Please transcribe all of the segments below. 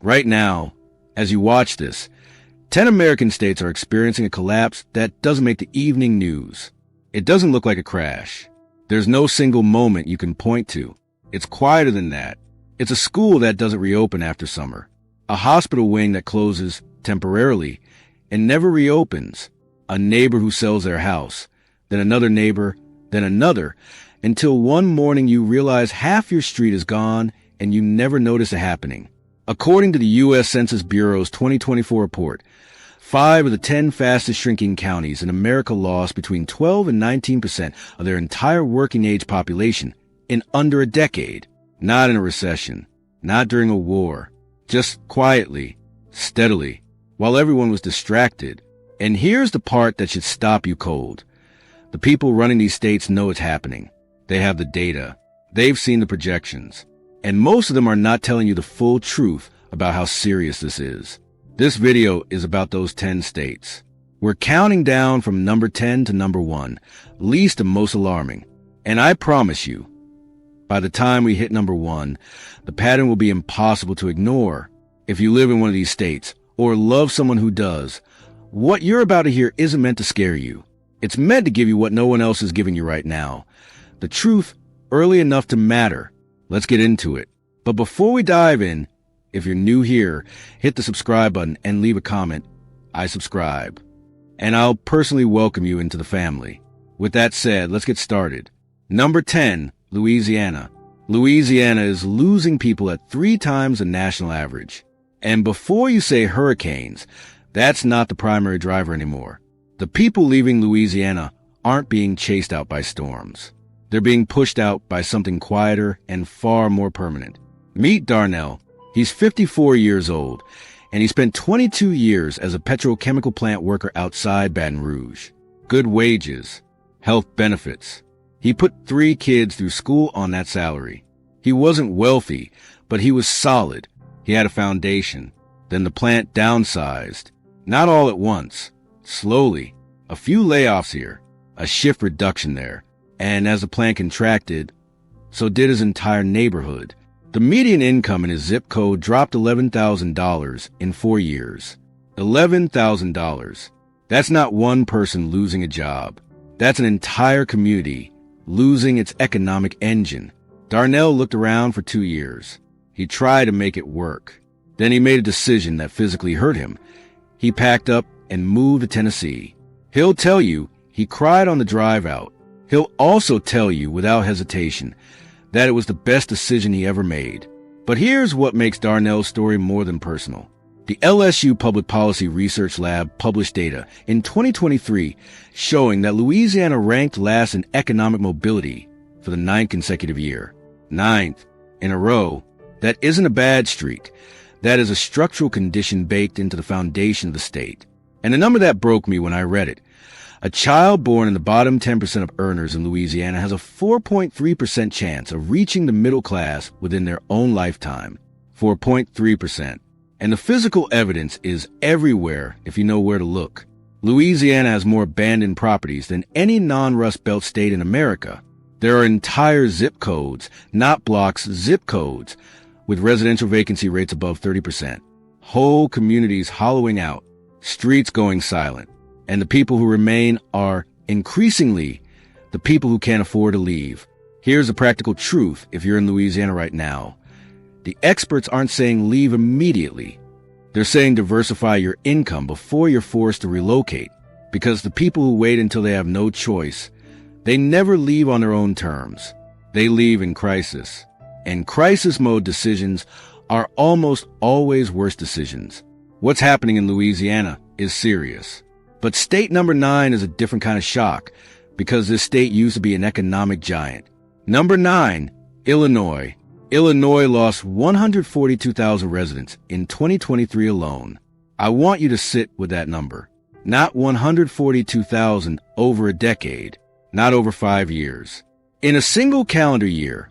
Right now, as you watch this, 10 American states are experiencing a collapse that doesn't make the evening news. It doesn't look like a crash. There's no single moment you can point to. It's quieter than that. It's a school that doesn't reopen after summer, a hospital wing that closes temporarily and never reopens, a neighbor who sells their house, then another neighbor, then another, until one morning you realize half your street is gone and you never notice it happening. According to the U.S. Census Bureau's 2024 report, 5 of the 10 fastest shrinking counties in America lost between 12 and 19% of their entire working-age population in under a decade. Not in a recession, not during a war, just quietly, steadily, while everyone was distracted. And here's the part that should stop you cold. The people running these states know it's happening. They have the data. They've seen the projections. And most of them are not telling you the full truth about how serious this is. This video is about those 10 states. We're counting down from number 10 to number 1, least and most alarming. And I promise you, by the time we hit number 1, the pattern will be impossible to ignore. If you live in one of these states, or love someone who does, what you're about to hear isn't meant to scare you. It's meant to give you what no one else is giving you right now. The truth early enough to matter. Let's get into it. But before we dive in, if you're new here, hit the subscribe button and leave a comment. I subscribe. And I'll personally welcome you into the family. With that said, let's get started. Number 10, Louisiana. Louisiana is losing people at 3 times the national average. And before you say hurricanes, that's not the primary driver anymore. The people leaving Louisiana aren't being chased out by storms. They're being pushed out by something quieter and far more permanent. Meet Darnell. He's 54 years old, and he spent 22 years as a petrochemical plant worker outside Baton Rouge. Good wages, health benefits. He put 3 kids through school on that salary. He wasn't wealthy, but he was solid. He had a foundation. Then the plant downsized. Not all at once. Slowly. A few layoffs here. A shift reduction there. And as the plant contracted, so did his entire neighborhood. The median income in his zip code dropped $11,000 in 4 years. $11,000. That's not one person losing a job. That's an entire community losing its economic engine. Darnell looked around for 2 years. He tried to make it work. Then he made a decision that physically hurt him. He packed up and moved to Tennessee. He'll tell you he cried on the drive out. He'll also tell you without hesitation that it was the best decision he ever made. But here's what makes Darnell's story more than personal. The LSU Public Policy Research Lab published data in 2023 showing that Louisiana ranked last in economic mobility for the 9th consecutive year. 9th in a row. That isn't a bad streak. That is a structural condition baked into the foundation of the state. And the number that broke me when I read it. A child born in the bottom 10% of earners in Louisiana has a 4.3% chance of reaching the middle class within their own lifetime. 4.3%. And the physical evidence is everywhere if you know where to look. Louisiana has more abandoned properties than any non-Rust Belt state in America. There are entire zip codes, not blocks, zip codes, with residential vacancy rates above 30%. Whole communities hollowing out, streets going silent. And the people who remain are, increasingly, the people who can't afford to leave. Here's the practical truth if you're in Louisiana right now. The experts aren't saying leave immediately. They're saying diversify your income before you're forced to relocate. Because the people who wait until they have no choice, they never leave on their own terms. They leave in crisis. And crisis mode decisions are almost always worse decisions. What's happening in Louisiana is serious. But state number 9 is a different kind of shock because this state used to be an economic giant. Number 9, Illinois. Illinois lost 142,000 residents in 2023 alone. I want you to sit with that number. Not 142,000 over a decade, not over 5 years. In a single calendar year,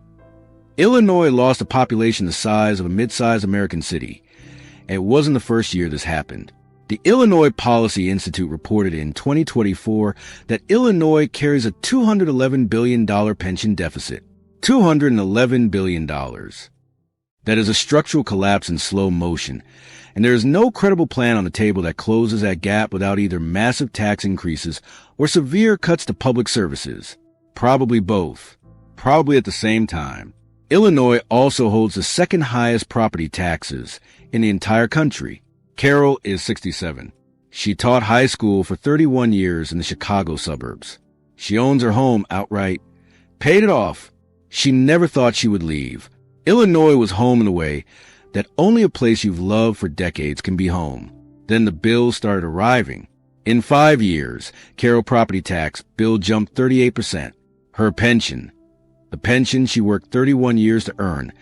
Illinois lost a population the size of a mid-sized American city. And it wasn't the first year this happened. The Illinois Policy Institute reported in 2024 that Illinois carries a $211 billion pension deficit. $211 billion. That is a structural collapse in slow motion, and there is no credible plan on the table that closes that gap without either massive tax increases or severe cuts to public services. Probably both. Probably at the same time. Illinois also holds the second highest property taxes in the entire country. Carol is 67. She taught high school for 31 years in the Chicago suburbs. She owns her home outright, paid it off. She never thought she would leave. Illinois was home in a way that only a place you've loved for decades can be home. Then the bills started arriving. In 5 years, Carol property tax bill jumped 38%. Her pension, the pension she worked 31 years to earn,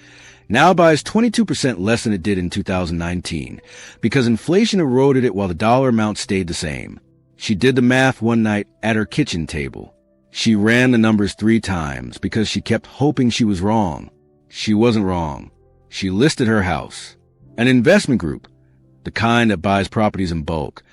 now buys 22% less than it did in 2019 because inflation eroded it while the dollar amount stayed the same. She did the math one night at her kitchen table. She ran the numbers 3 times because she kept hoping she was wrong. She wasn't wrong. She listed her house. An investment group, the kind that buys properties in bulk,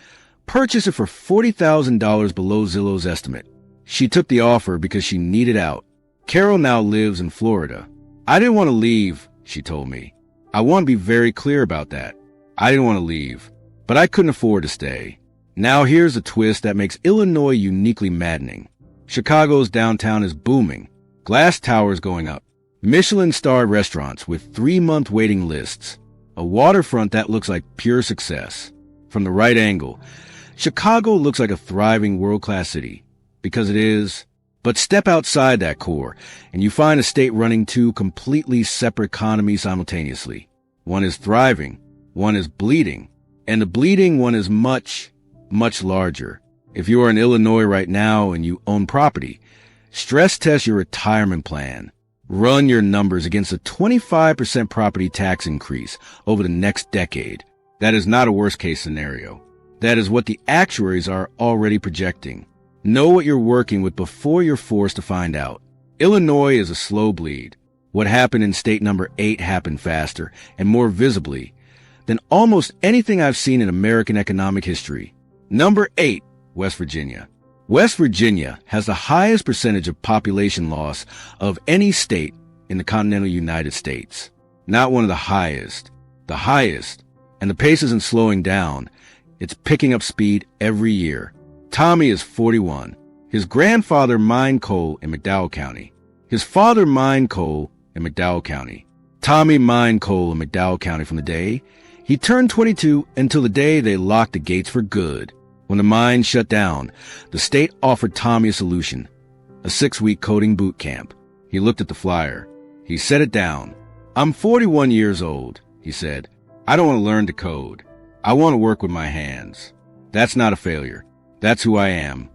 purchased it for $40,000 below Zillow's estimate. She took the offer because she needed out. Carol now lives in Florida. I didn't want to leave, she told me. I want to be very clear about that. I didn't want to leave, but I couldn't afford to stay. Now here's a twist that makes Illinois uniquely maddening. Chicago's downtown is booming. Glass towers going up. Michelin-starred restaurants with 3-month waiting lists. A waterfront that looks like pure success. From the right angle, Chicago looks like a thriving world-class city. Because it is. But step outside that core, and you find a state running 2 completely separate economies simultaneously. One is thriving, one is bleeding, and the bleeding one is much, much larger. If you are in Illinois right now and you own property, stress test your retirement plan. Run your numbers against a 25% property tax increase over the next decade. That is not a worst-case scenario. That is what the actuaries are already projecting. Know what you're working with before you're forced to find out. Illinois is a slow bleed. What happened in state number 8 happened faster and more visibly than almost anything I've seen in American economic history. Number 8, West Virginia. West Virginia has the highest percentage of population loss of any state in the continental United States. Not one of the highest, and the pace isn't slowing down. It's picking up speed every year. Tommy is 41. His grandfather mined coal in McDowell County. His father mined coal in McDowell County. Tommy mined coal in McDowell County from the day he turned 22 until the day they locked the gates for good. When the mine shut down, the state offered Tommy a solution, a 6-week coding boot camp. He looked at the flyer. He set it down. I'm 41 years old, he said. I don't want to learn to code. I want to work with my hands. That's not a failure. That's who I am.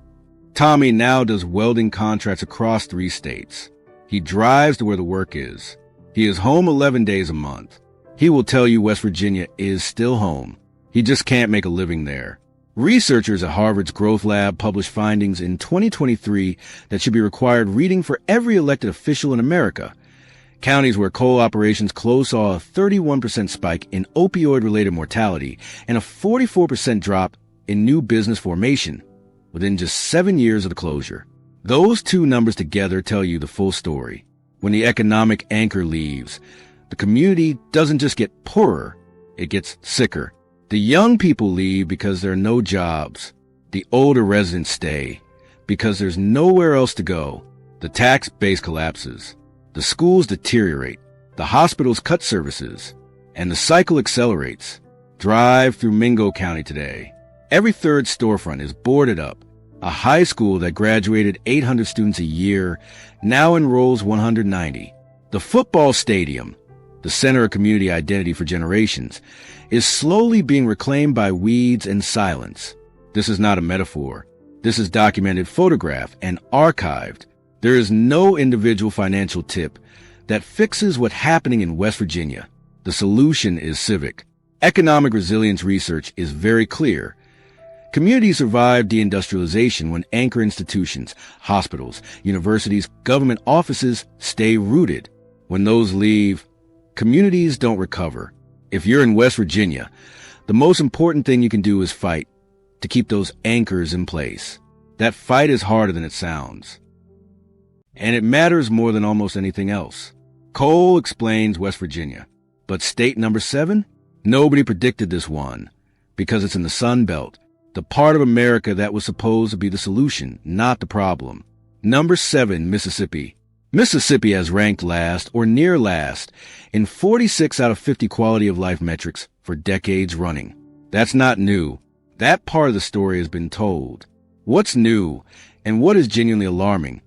Tommy now does welding contracts across 3 states. He drives to where the work is. He is home 11 days a month. He will tell you West Virginia is still home. He just can't make a living there. Researchers at Harvard's Growth Lab published findings in 2023 that should be required reading for every elected official in America. Counties where coal operations closed saw a 31% spike in opioid-related mortality and a 44% drop in new business formation within just 7 years of the closure. Those 2 numbers together tell you the full story. When the economic anchor leaves, the community doesn't just get poorer, it gets sicker. The young people leave because there are no jobs. The older residents stay because there's nowhere else to go. The tax base collapses. The schools deteriorate. The hospitals cut services. And the cycle accelerates. Drive through Mingo County today. Every 3rd storefront is boarded up. A high school that graduated 800 students a year now enrolls 190. The football stadium, the center of community identity for generations, is slowly being reclaimed by weeds and silence. This is not a metaphor. This is documented, photographed, and archived. There is no individual financial tip that fixes what's happening in West Virginia. The solution is civic. Economic resilience research is very clear. Communities survive deindustrialization when anchor institutions, hospitals, universities, government offices stay rooted. When those leave, communities don't recover. If you're in West Virginia, the most important thing you can do is fight to keep those anchors in place. That fight is harder than it sounds. And it matters more than almost anything else. Coal explains West Virginia. But state number 7? Nobody predicted this one, because it's in the Sun Belt, the part of America that was supposed to be the solution, not the problem. Number 7, Mississippi. Mississippi has ranked last or near last in 46 out of 50 quality of life metrics for decades running. That's not new. That part of the story has been told. What's new, and what is genuinely alarming,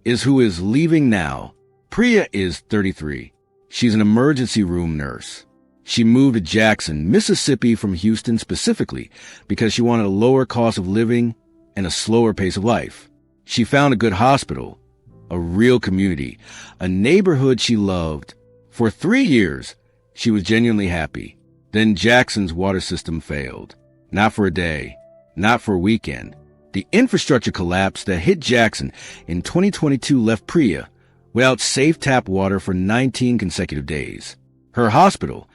is who is leaving now. Priya is 33. She's an emergency room nurse. She moved to Jackson, Mississippi from Houston specifically because she wanted a lower cost of living and a slower pace of life. She found a good hospital, a real community, a neighborhood she loved. For 3 years, she was genuinely happy. Then Jackson's water system failed. Not for a day, not for a weekend. The infrastructure collapse that hit Jackson in 2022 left Priya without safe tap water for 19 consecutive days. Her hospital,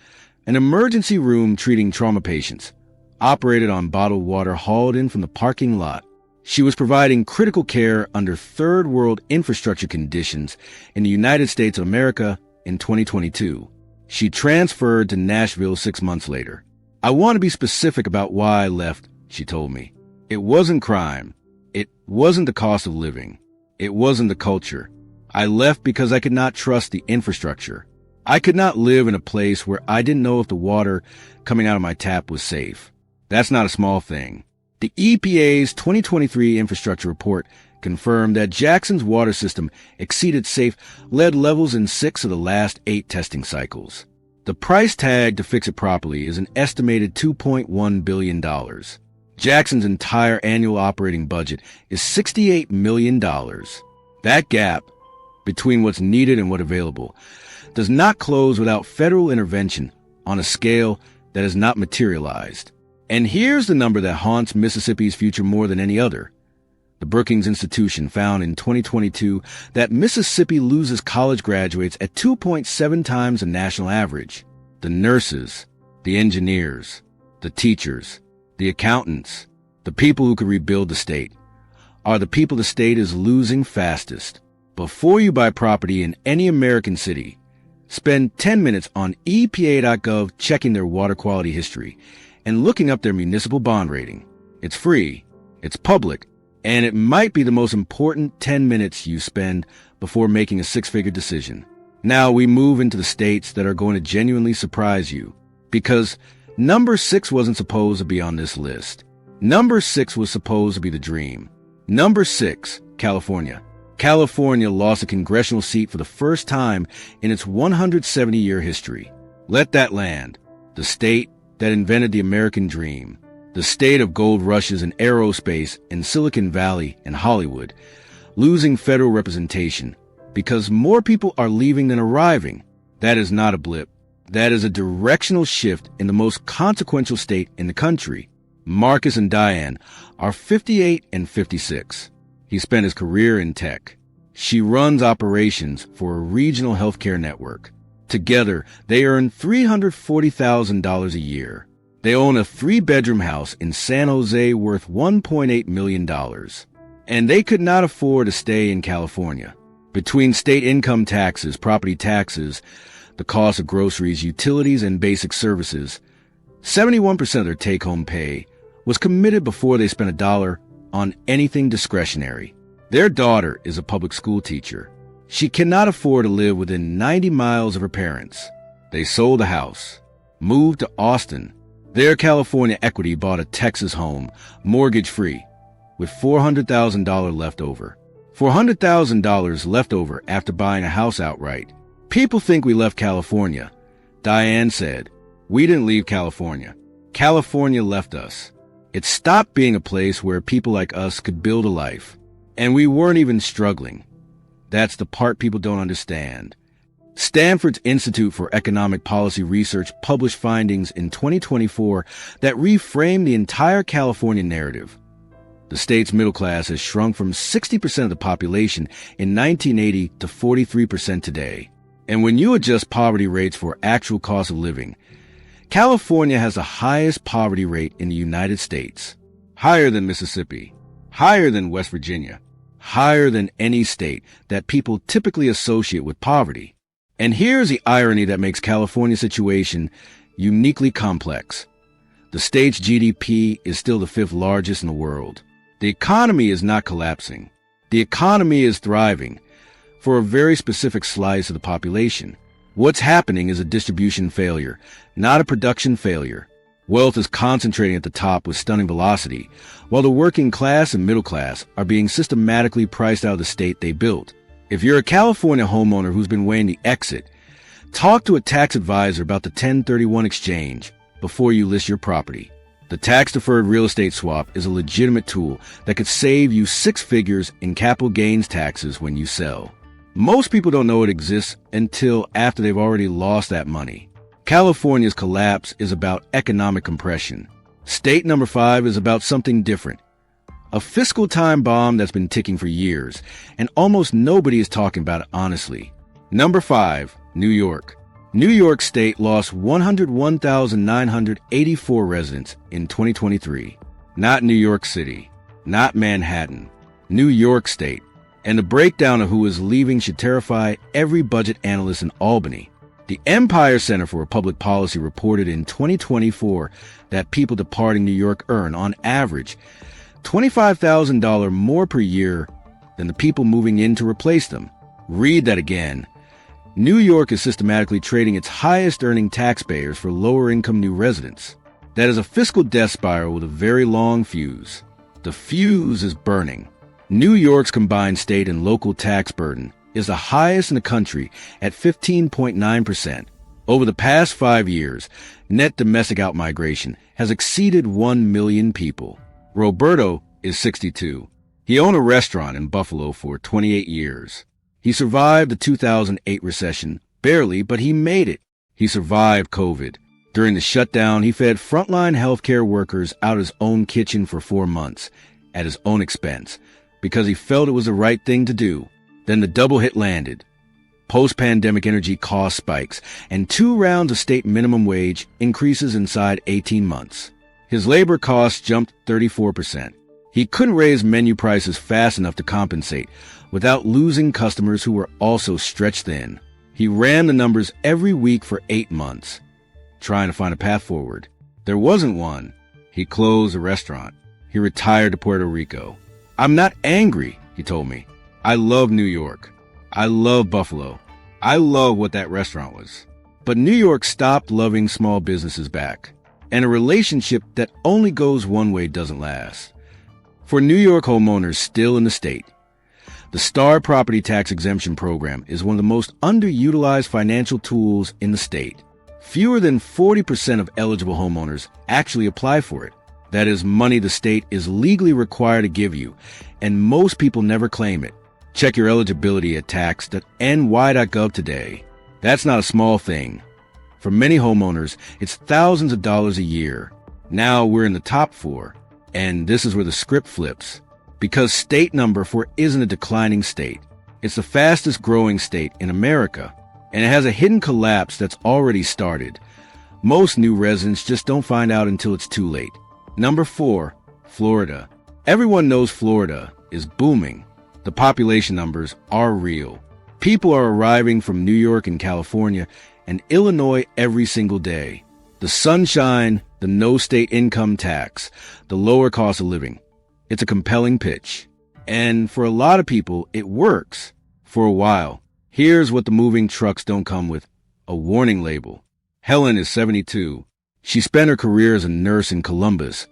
an emergency room treating trauma patients, operated on bottled water hauled in from the parking lot. She was providing critical care under third world infrastructure conditions in the United States of America in 2022. She transferred to Nashville 6 months later. I want to be specific about why I left, she told me. It wasn't crime. It wasn't the cost of living. It wasn't the culture. I left because I could not trust the infrastructure. I could not live in a place where I didn't know if the water coming out of my tap was safe. That's not a small thing. The EPA's 2023 infrastructure report confirmed that Jackson's water system exceeded safe lead levels in 6 of the last 8 testing cycles. The price tag to fix it properly is an estimated $2.1 billion. Jackson's entire annual operating budget is $68 million. That gap between what's needed and what's available does not close without federal intervention on a scale that has not materialized. And here's the number that haunts Mississippi's future more than any other. The Brookings Institution found in 2022 that Mississippi loses college graduates at 2.7 times the national average. The nurses, the engineers, the teachers, the accountants, the people who could rebuild the state, are the people the state is losing fastest. Before you buy property in any American city, spend 10 minutes on EPA.gov checking their water quality history and looking up their municipal bond rating. It's free, it's public, and it might be the most important 10 minutes you spend before making a 6-figure decision. Now we move into the states that are going to genuinely surprise you, because number 6 wasn't supposed to be on this list. Number 6 was supposed to be the dream. Number 6, California. California lost a congressional seat for the first time in its 170-year history. Let that land. The state that invented the American dream. The state of gold rushes in aerospace in Silicon Valley and Hollywood, losing federal representation because more people are leaving than arriving. That is not a blip. That is a directional shift in the most consequential state in the country. Marcus and Diane are 58 and 56. He spent his career in tech. She runs operations for a regional healthcare network. Together, they earn $340,000 a year. They own a 3-bedroom house in San Jose worth $1.8 million. And they could not afford to stay in California. Between state income taxes, property taxes, the cost of groceries, utilities, and basic services, 71% of their take-home pay was committed before they spent a dollar on anything discretionary. Their daughter is a public school teacher. She cannot afford to live within 90 miles of her parents. They sold the house, moved to Austin. Their California equity bought a Texas home, mortgage-free, with $400,000 left over. $400,000 left over after buying a house outright. People think we left California. Diane said, "We didn't leave California. California left us. It stopped being a place where people like us could build a life. And we weren't even struggling. That's the part people don't understand." Stanford's Institute for Economic Policy Research published findings in 2024 that reframed the entire California narrative. The state's middle class has shrunk from 60% of the population in 1980 to 43% today. And when you adjust poverty rates for actual cost of living, California has the highest poverty rate in the United States. Higher than Mississippi, higher than West Virginia, higher than any state that people typically associate with poverty. And here's the irony that makes California's situation uniquely complex. The state's GDP is still the fifth largest in the world. The economy is not collapsing. The economy is thriving for a very specific slice of the population. What's happening is a distribution failure, not a production failure. Wealth is concentrating at the top with stunning velocity, while the working class and middle class are being systematically priced out of the state they built. If you're a California homeowner who's been weighing the exit, talk to a tax advisor about the 1031 exchange before you list your property. The tax-deferred real estate swap is a legitimate tool that could save you six figures in capital gains taxes when you sell. Most people don't know it exists until after they've already lost that money. California's collapse is about economic compression. State number 5 is about something different. A fiscal time bomb that's been ticking for years, and almost nobody is talking about it honestly. Number 5, New York. New York State lost 101,984 residents in 2023. Not New York City, not Manhattan, New York State. And the breakdown of who is leaving should terrify every budget analyst in Albany. The Empire Center for Public Policy reported in 2024 that people departing New York earn, on average, $25,000 more per year than the people moving in to replace them. Read that again. New York is systematically trading its highest-earning taxpayers for lower-income new residents. That is a fiscal death spiral with a very long fuse. The fuse is burning. New York's combined state and local tax burden is the highest in the country at 15.9%. Over the past 5 years, net domestic outmigration has exceeded 1 million people. Roberto is 62. He owned a restaurant in Buffalo for 28 years. He survived the 2008 recession, barely, but he made it. He survived COVID. During the shutdown, he fed frontline healthcare workers out of his own kitchen for 4 months, at his own expense, because he felt it was the right thing to do. Then the double hit landed. Post-pandemic energy cost spikes and 2 rounds of state minimum wage increases inside 18 months. His labor costs jumped 34%. He couldn't raise menu prices fast enough to compensate without losing customers who were also stretched thin. He ran the numbers every week for 8 months, trying to find a path forward. There wasn't one. He closed the restaurant. He retired to Puerto Rico. "I'm not angry," he told me. "I love New York. I love Buffalo. I love what that restaurant was." But New York stopped loving small businesses back. And a relationship that only goes one way doesn't last. For New York homeowners still in the state, the Star Property Tax Exemption Program is one of the most underutilized financial tools in the state. Fewer than 40% of eligible homeowners actually apply for it. That is money the state is legally required to give you, and most people never claim it. Check your eligibility at tax.ny.gov today. That's not a small thing. For many homeowners, it's thousands of dollars a year. Now we're in the top 4, and this is where the script flips. Because state number 4 isn't a declining state. It's the fastest growing state in America, and it has a hidden collapse that's already started. Most new residents just don't find out until it's too late. Number 4, Florida. Everyone knows Florida is booming. The population numbers are real. People are arriving from New York and California and Illinois every single day. The sunshine, the no state income tax, the lower cost of living. It's a compelling pitch. And for a lot of people, it works. For a while. Here's what the moving trucks don't come with: a warning label. Helen is 72. She spent her career as a nurse in Columbus,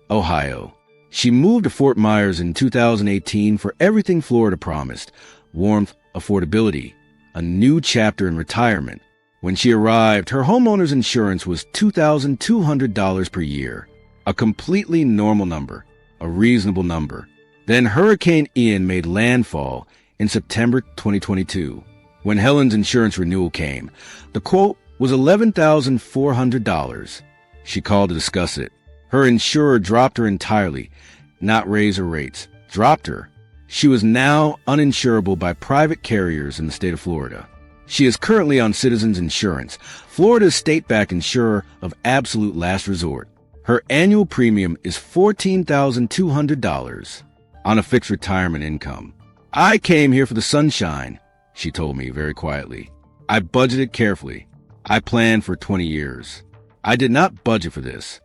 Ohio. She moved to Fort Myers in 2018 for everything Florida promised: warmth, affordability, a new chapter in retirement. When she arrived, her homeowner's insurance was $2,200 per year, a completely normal number, a reasonable number. Then Hurricane Ian made landfall in September 2022. When Helen's insurance renewal came, the quote was $11,400. She called to discuss it. Her insurer dropped her entirely, not raise her rates, dropped her. She was now uninsurable by private carriers in the state of Florida. She is currently on Citizens Insurance, Florida's state-backed insurer of absolute last resort. Her annual premium is $14,200 on a fixed retirement income. "I came here for the sunshine," she told me very quietly. I budgeted carefully. I planned for 20 years. I did not budget for this.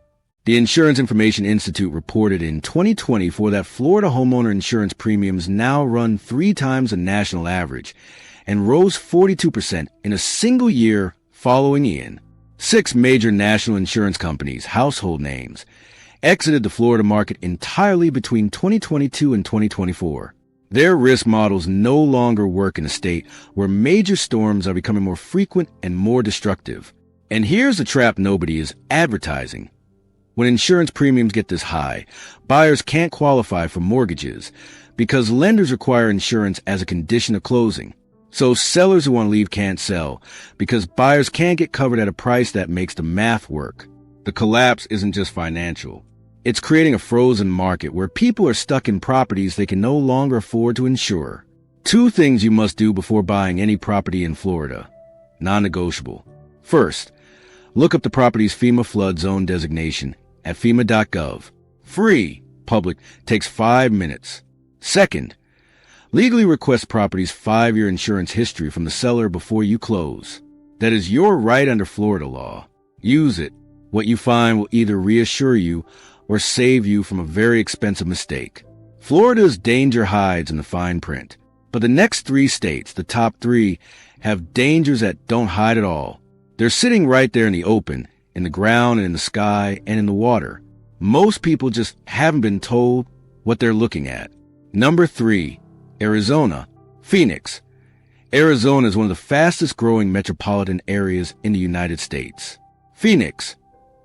The Insurance Information Institute reported in 2024 that Florida homeowner insurance premiums now run 3 times the national average and rose 42% in a single year following Ian. 6 major national insurance companies, household names, exited the Florida market entirely between 2022 and 2024. Their risk models no longer work in a state where major storms are becoming more frequent and more destructive. And here's the trap nobody is advertising. When insurance premiums get this high, buyers can't qualify for mortgages because lenders require insurance as a condition of closing. So sellers who want to leave can't sell because buyers can't get covered at a price that makes the math work. The collapse isn't just financial. It's creating a frozen market where people are stuck in properties they can no longer afford to insure. 2 things you must do before buying any property in Florida. Non-negotiable. First, look up the property's FEMA flood zone designation at FEMA.gov. Free. Public. Takes 5 minutes. Second, legally request property's 5-year insurance history from the seller before you close. That is your right under Florida law. Use it. What you find will either reassure you or save you from a very expensive mistake. Florida's danger hides in the fine print, but the next 3 states, the top 3, have dangers that don't hide at all. They're sitting right there in the open, in the ground and in the sky and in the water. Most people just haven't been told what they're looking at. Number 3, Arizona. Phoenix. Arizona is one of the fastest growing metropolitan areas in the United States. Phoenix,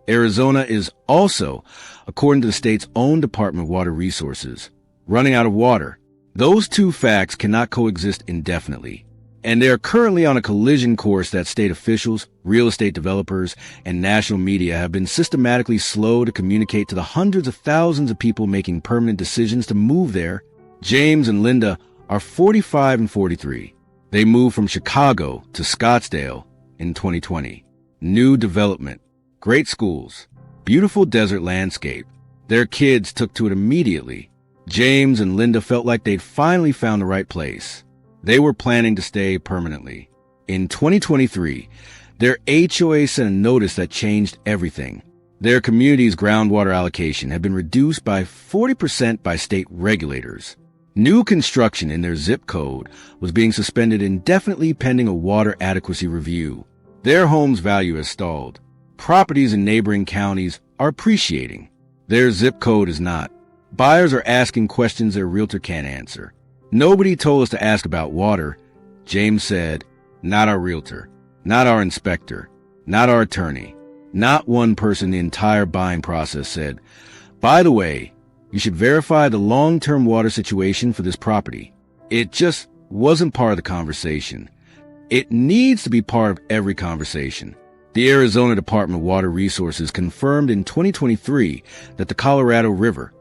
Arizona is also, according to the state's own Department of Water Resources, running out of water. Those 2 facts cannot coexist indefinitely, and they are currently on a collision course that state officials, real estate developers, and national media have been systematically slow to communicate to the hundreds of thousands of people making permanent decisions to move there. James and Linda are 45 and 43. They moved from Chicago to Scottsdale in 2020. New development, great schools, beautiful desert landscape. Their kids took to it immediately. James and Linda felt like they'd finally found the right place. They were planning to stay permanently. In 2023, their HOA sent a notice that changed everything. Their community's groundwater allocation had been reduced by 40% by state regulators. New construction in their zip code was being suspended indefinitely pending a water adequacy review. Their home's value has stalled. Properties in neighboring counties are appreciating. Their zip code is not. Buyers are asking questions their realtor can't answer. Nobody told us to ask about water, James said. Not our realtor, not our inspector, not our attorney. Not one person in the entire buying process said, by the way, you should verify the long-term water situation for this property. It just wasn't part of the conversation. It needs to be part of every conversation. The Arizona Department of Water Resources confirmed in 2023 that the Colorado River,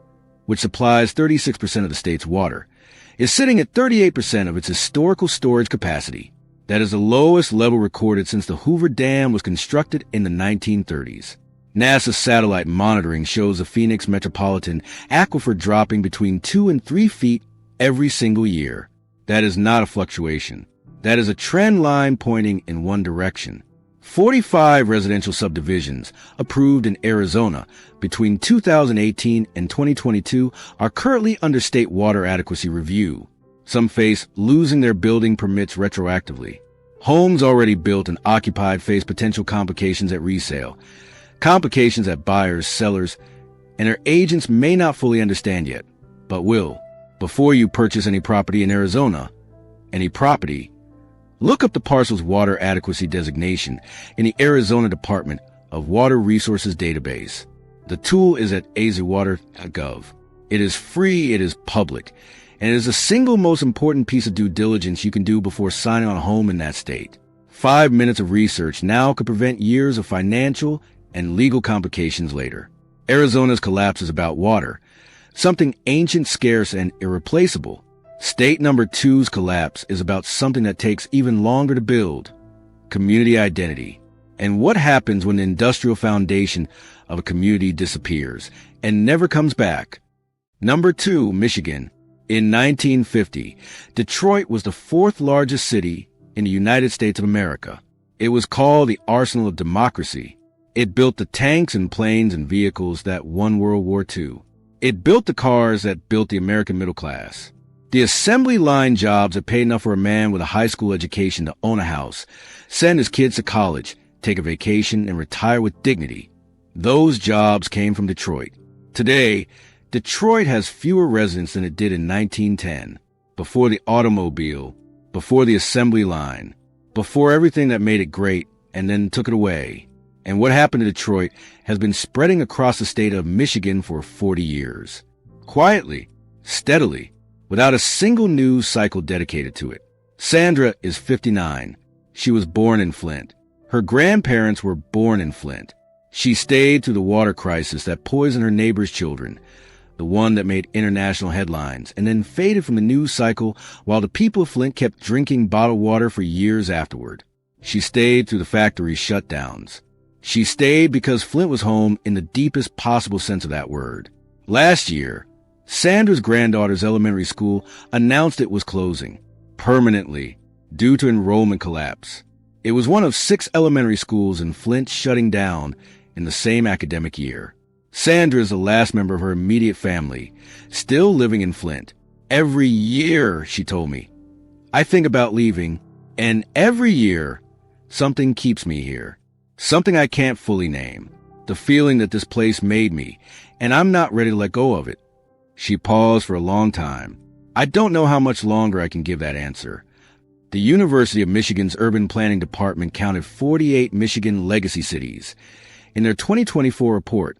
which supplies 36% of the state's water, is sitting at 38% of its historical storage capacity. That is the lowest level recorded since the Hoover Dam was constructed in the 1930s. NASA satellite monitoring shows the Phoenix metropolitan aquifer dropping between 2 and 3 feet every single year. That is not a fluctuation. That is a trend line pointing in one direction. 45 residential subdivisions approved in Arizona between 2018 and 2022 are currently under state water adequacy review. Some face losing their building permits retroactively. Homes already built and occupied face potential complications at resale. Complications that buyers, sellers, and their agents may not fully understand yet, but will. Before you purchase any property in Arizona, look up the parcel's water adequacy designation in the Arizona Department of Water Resources database. The tool is at azwater.gov. It is free, it is public, and it is the single most important piece of due diligence you can do before signing on a home in that state. 5 minutes of research now could prevent years of financial and legal complications later. Arizona's collapse is about water, something ancient, scarce, and irreplaceable. State number 2's collapse is about something that takes even longer to build, community identity. And what happens when the industrial foundation of a community disappears and never comes back? Number 2, Michigan. In 1950, Detroit was the 4th largest city in the United States of America. It was called the Arsenal of Democracy. It built the tanks and planes and vehicles that won World War II. It built the cars that built the American middle class. The assembly line jobs that paid enough for a man with a high school education to own a house, send his kids to college, take a vacation, and retire with dignity. Those jobs came from Detroit. Today, Detroit has fewer residents than it did in 1910, before the automobile, before the assembly line, before everything that made it great and then took it away. And what happened to Detroit has been spreading across the state of Michigan for 40 years. Quietly, steadily, without a single news cycle dedicated to it. Sandra is 59. She was born in Flint. Her grandparents were born in Flint. She stayed through the water crisis that poisoned her neighbor's children, the one that made international headlines, and then faded from the news cycle while the people of Flint kept drinking bottled water for years afterward. She stayed through the factory shutdowns. She stayed because Flint was home in the deepest possible sense of that word. Last year, Sandra's granddaughter's elementary school announced it was closing permanently due to enrollment collapse. It was one of 6 elementary schools in Flint shutting down in the same academic year. Sandra is the last member of her immediate family, still living in Flint. Every year, she told me, I think about leaving, and every year, something keeps me here. Something I can't fully name. The feeling that this place made me, and I'm not ready to let go of it. She paused for a long time. I don't know how much longer I can give that answer. The University of Michigan's Urban Planning Department counted 48 Michigan legacy cities. In their 2024 report,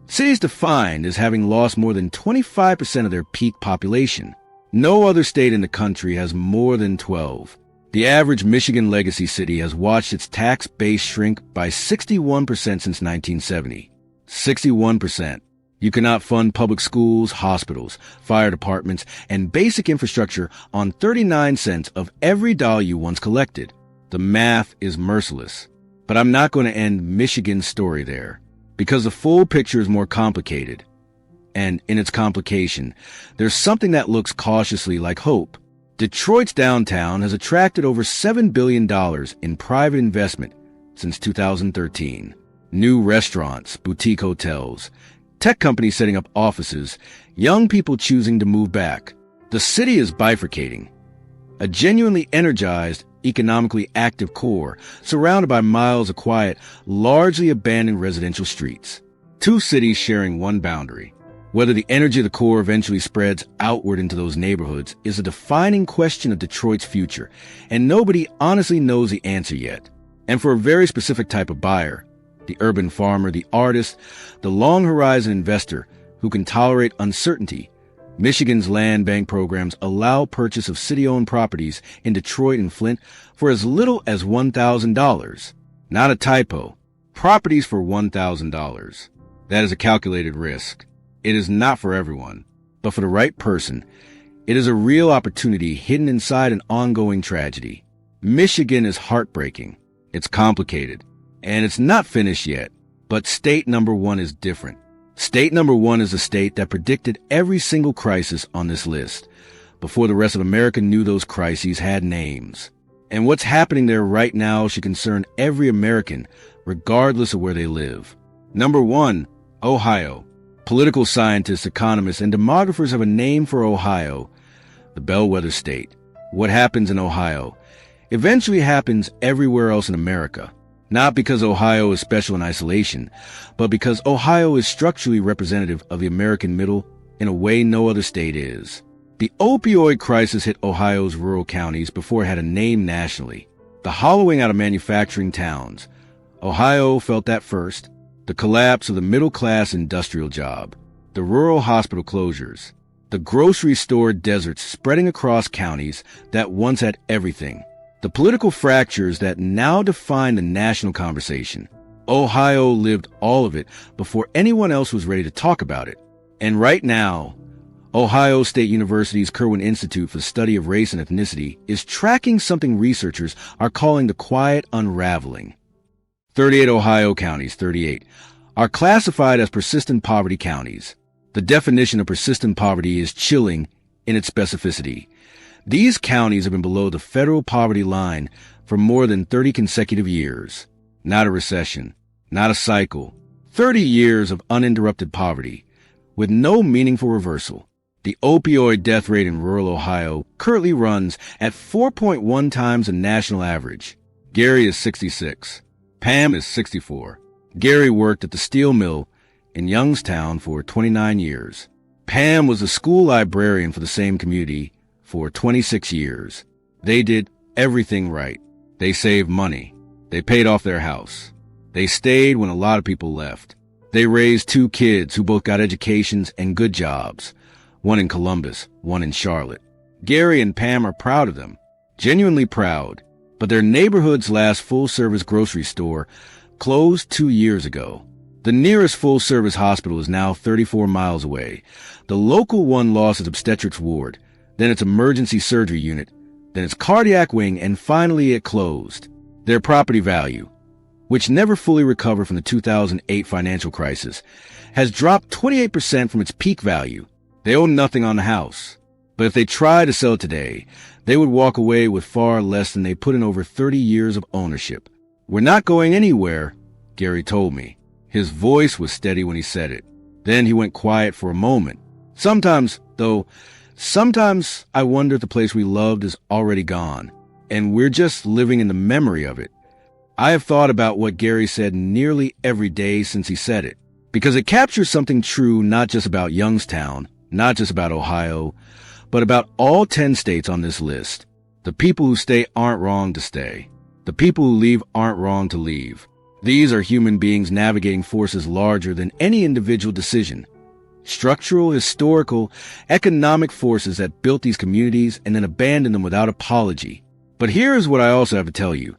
cities defined as having lost more than 25% of their peak population. No other state in the country has more than 12. The average Michigan legacy city has watched its tax base shrink by 61% since 1970. 61%. You cannot fund public schools, hospitals, fire departments, and basic infrastructure on 39 cents of every dollar you once collected. The math is merciless. But I'm not going to end Michigan's story there, because the full picture is more complicated. And in its complication, there's something that looks cautiously like hope. Detroit's downtown has attracted over $7 billion in private investment since 2013. New restaurants, boutique hotels, tech companies setting up offices, young people choosing to move back. The city is bifurcating. A genuinely energized, economically active core, surrounded by miles of quiet, largely abandoned residential streets. 2 cities sharing one boundary. Whether the energy of the core eventually spreads outward into those neighborhoods is a defining question of Detroit's future, and nobody honestly knows the answer yet. And for a very specific type of buyer, the urban farmer, the artist, the long-horizon investor who can tolerate uncertainty, Michigan's land bank programs allow purchase of city-owned properties in Detroit and Flint for as little as $1,000. Not a typo. Properties for $1,000. That is a calculated risk. It is not for everyone, but for the right person, it is a real opportunity hidden inside an ongoing tragedy. Michigan is heartbreaking. It's complicated. And it's not finished yet, but state number 1 is different. State number 1 is a state that predicted every single crisis on this list before the rest of America knew those crises had names. And what's happening there right now should concern every American, regardless of where they live. Number 1, Ohio. Political scientists, economists, and demographers have a name for Ohio, the bellwether state. What happens in Ohio eventually happens everywhere else in America. Not because Ohio is special in isolation, but because Ohio is structurally representative of the American middle in a way no other state is. The opioid crisis hit Ohio's rural counties before it had a name nationally. The hollowing out of manufacturing towns. Ohio felt that first. The collapse of the middle-class industrial job. The rural hospital closures. The grocery store deserts spreading across counties that once had everything. The political fractures that now define the national conversation. Ohio lived all of it before anyone else was ready to talk about it. And right now, Ohio State University's Kirwan Institute for the Study of Race and Ethnicity is tracking something researchers are calling the quiet unraveling. 38 Ohio counties, 38, are classified as persistent poverty counties. The definition of persistent poverty is chilling in its specificity. These counties have been below the federal poverty line for more than 30 consecutive years. Not a recession, not a cycle. 30 years of uninterrupted poverty, with no meaningful reversal. The opioid death rate in rural Ohio currently runs at 4.1 times the national average. Gary is 66. Pam is 64. Gary worked at the steel mill in Youngstown for 29 years. Pam was a school librarian for the same community for 26 years. They did everything right. They saved money. They paid off their house. They stayed when a lot of people left. They raised 2 kids who both got educations and good jobs, one in Columbus, one in Charlotte. Gary and Pam are proud of them, genuinely proud, but their neighborhood's last full-service grocery store closed 2 years ago. The nearest full-service hospital is now 34 miles away. The local one lost its obstetrics ward, then its emergency surgery unit, then its cardiac wing, and finally it closed. Their property value, which never fully recovered from the 2008 financial crisis, has dropped 28% from its peak value. They own nothing on the house. But if they try to sell it today, they would walk away with far less than they put in over 30 years of ownership. "We're not going anywhere," Gary told me. His voice was steady when he said it. Then he went quiet for a moment. Sometimes I wonder if the place we loved is already gone, and we're just living in the memory of it. I have thought about what Gary said nearly every day since he said it, because it captures something true not just about Youngstown, not just about Ohio, but about all 10 states on this list. The people who stay aren't wrong to stay. The people who leave aren't wrong to leave. These are human beings navigating forces larger than any individual decision. Structural, historical, economic forces that built these communities and then abandoned them without apology. But here's what I also have to tell you,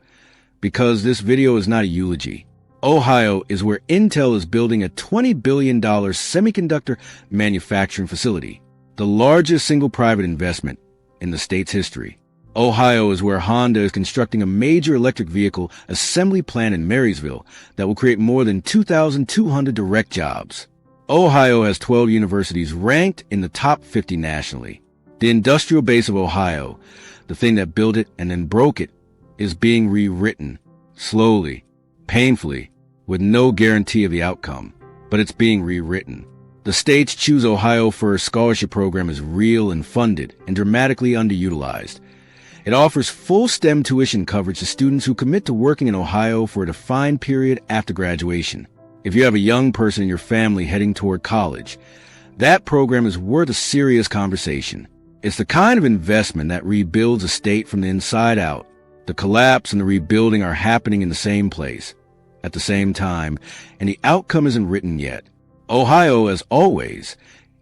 because this video is not a eulogy. Ohio is where Intel is building a $20 billion semiconductor manufacturing facility, the largest single private investment in the state's history. Ohio is where Honda is constructing a major electric vehicle assembly plant in Marysville that will create more than 2,200 direct jobs. Ohio has 12 universities ranked in the top 50 nationally. The industrial base of Ohio, the thing that built it and then broke it, is being rewritten, slowly, painfully, with no guarantee of the outcome, but it's being rewritten. The state's Choose Ohio First scholarship program is real and funded and dramatically underutilized. It offers full STEM tuition coverage to students who commit to working in Ohio for a defined period after graduation. If you have a young person in your family heading toward college, that program is worth a serious conversation. It's the kind of investment that rebuilds a state from the inside out. The collapse and the rebuilding are happening in the same place, at the same time, and the outcome isn't written yet. Ohio, as always,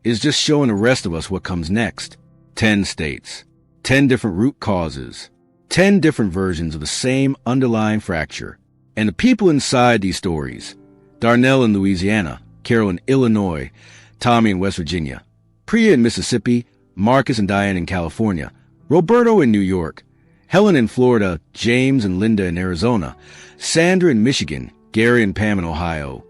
is just showing the rest of us what comes next. 10 states, 10 different root causes, 10 different versions of the same underlying fracture. And the people inside these stories, Darnell in Louisiana, Carol in Illinois, Tommy in West Virginia, Priya in Mississippi, Marcus and Diane in California, Roberto in New York, Helen in Florida, James and Linda in Arizona, Sandra in Michigan, Gary and Pam in Ohio.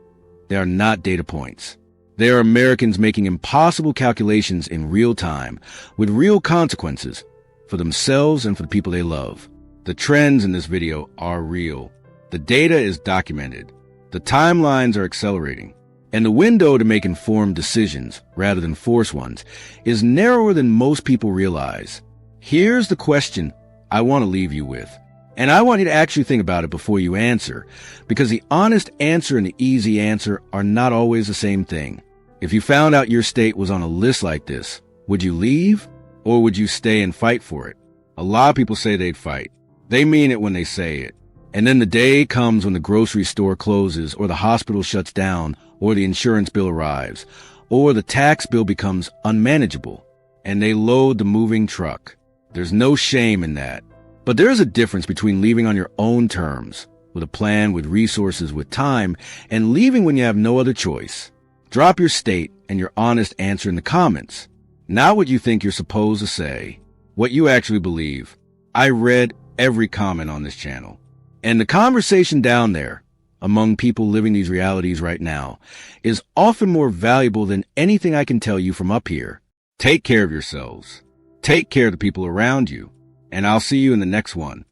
They are not data points. They are Americans making impossible calculations in real time, with real consequences, for themselves and for the people they love. The trends in this video are real. The data is documented. The timelines are accelerating. And the window to make informed decisions, rather than forced ones, is narrower than most people realize. Here's the question I want to leave you with. And I want you to actually think about it before you answer, because the honest answer and the easy answer are not always the same thing. If you found out your state was on a list like this, would you leave, or would you stay and fight for it? A lot of people say they'd fight. They mean it when they say it. And then the day comes when the grocery store closes, or the hospital shuts down, or the insurance bill arrives, or the tax bill becomes unmanageable, and they load the moving truck. There's no shame in that. But there is a difference between leaving on your own terms, with a plan, with resources, with time, and leaving when you have no other choice. Drop your state and your honest answer in the comments. Not what you think you're supposed to say, what you actually believe. I read every comment on this channel. And the conversation down there, among people living these realities right now, is often more valuable than anything I can tell you from up here. Take care of yourselves. Take care of the people around you, and I'll see you in the next one.